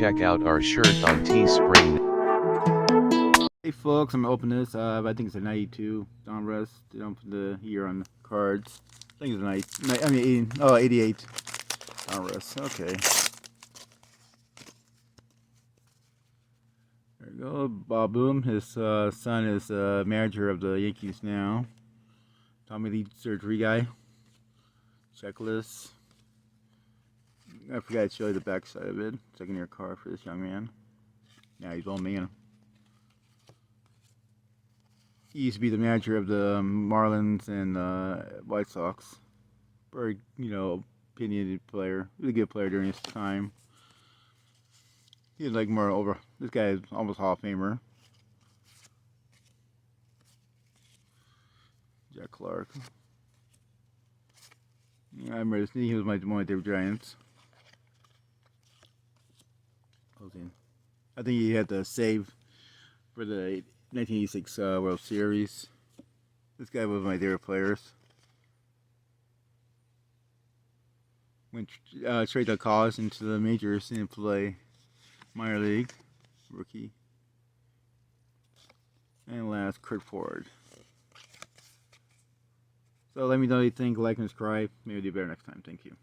check out our shirt on Tespring. Hey folks, I'm gonna open this. I think it's a 92 Donruss. They don't put the year on the cards. I think it's a 88 Donruss. Okay. There you go. Bob Boom. His son is manager of the Yankees now. Tommy Lee surgery guy. Checklist. I forgot to show you the back side of it. Second year card for this young man. Yeah, he's old man. He used to be the manager of the Marlins and White Sox. Very, opinionated player. Really good player during his time. He's like more over. This guy is almost Hall of Famer. Jack Clark. Yeah, I remember this. He was one of my favorite Giants. I think he had the save for the 1986 World Series. This guy was my favorite players. Went straight to college into the majors and play minor league rookie. And last, Kurt Ford. So let me know what you think. Like and subscribe. Maybe do better next time. Thank you.